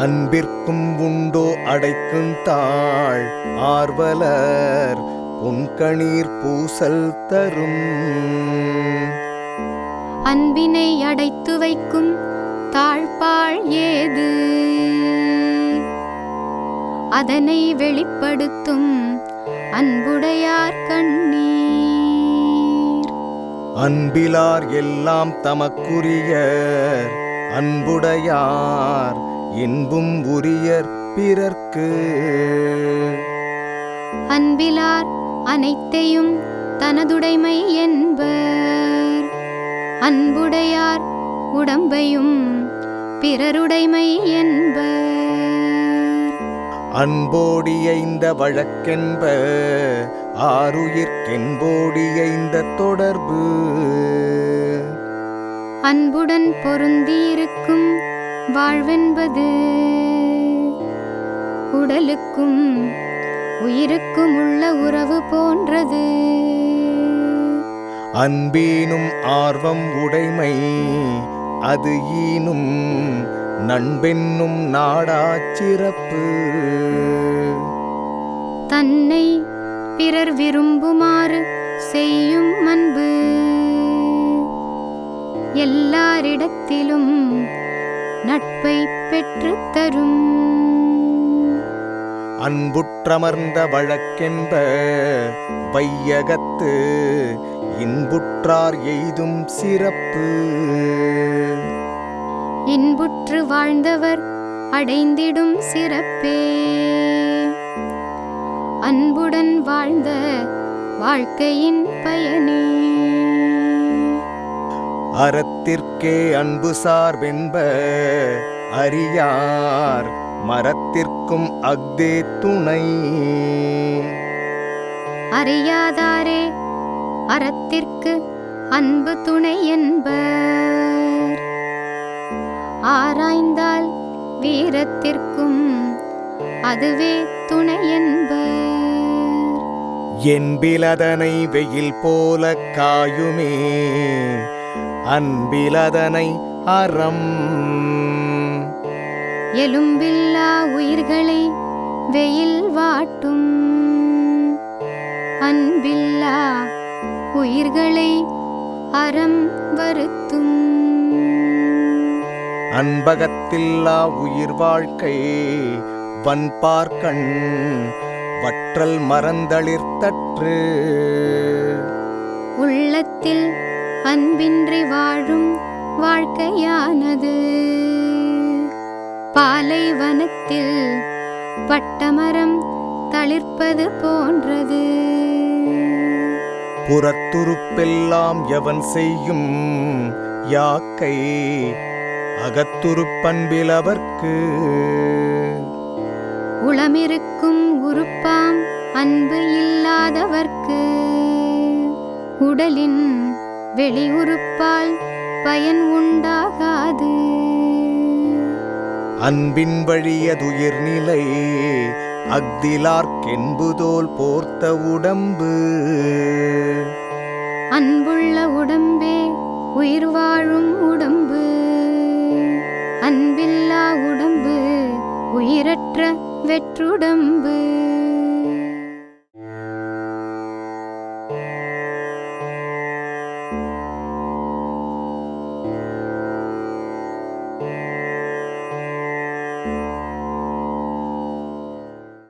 அன்பிற்கும் உண்டோ அடைக்கும் தாழ் ஆர்வலர் பொன்கணீர் பூசல் தரும். அன்பினை அடைத்து வைக்கும் தாழ்பாள் ஏது? அதனை வெளிப்படுத்தும் அன்புடையார் கண்ணீர். அன்பிலார் எல்லாம் தமக்குரியர், அன்புடையார் இன்பும் உரியர் பிறர்க்கு. அன்பிலார் அனைத்தையும் தனதுடைமை என்பர், அன்புடையார் உடம்பையும் பிறருடைமை என்பர். அன்போடியைந்த வழக்கென்ப ஆருயிர்க்கென்போடியைந்த தொடர்பு. அன்புடன் பொருந்தியிருக்கும் வாழ்வென்பது உடலுக்கும் உயிருக்கும் உள்ள உறவு போன்றது. அன்பீனும் ஆர்வம் உடைமை அது ஈனும் நண்பென்னும் நாடாச் சிறப்பு. தன்னை பிறர் விரும்புமாறு செய்யும் அன்பு எல்லாரிடத்திலும் நட்பை பெற்று தரும். அன்புற்றமர்ந்த வழக்கென்ப வையகத்து இன்புற்றார் எய்தும் சிறப்பு. இன்புற்று வாழ்ந்தவர் அடைந்திடும் சிறப்பே அன்புடன் வாழ்ந்த வாழ்க்கையின் பயனே. அறத்திற்கே அன்பு சார்பென்ப அறியார் மரத்திற்கும் அஃதே துணை. அறியாதாரே அறத்திற்கு அன்பு துணை என்பர். ஆராய்ந்தால் வீரத்திற்கும் அதுவே துணை என்பர். என்பிலதனை வெயில் போல காயுமே, அன்பிலதனை அறம். எலும்பில்லா உயிர்களை வெயில் வாட்டும், அன்பில்லா உயிர்களை அறம் வருத்தும். அன்பகத்தில்லா உயிர் வாழ்க்கை வன்பார்கண் வற்றல் மறந்தளிர்த்தற்று. உள்ளத்தில் அன்பின்றி வாழும் வாழ்க்கையானது பாலைவனத்தில் பட்டமரம் தளிர்ப்பது போன்றது. புறத்துருப்பெல்லாம் எவன் செய்யும் யாக்கை அகத்துருப்பண்பிலவர்க்கு. உளமிருக்கும் உறுப்பாம் அன்பு இல்லாதவர்க்கு உடலின் வெளி உறுப்பால் பயன் உண்டாகாது. அன்பின் வழியதுயிர்நிலை அஃதிலார்க்கென்புதோல் போர்த்த உடம்பு. அன்புள்ள உடம்பே உயிர் வாழும் உடம்பு, அன்பில்லா உடம்பு உயிரற்ற வெற்றுடம்பு.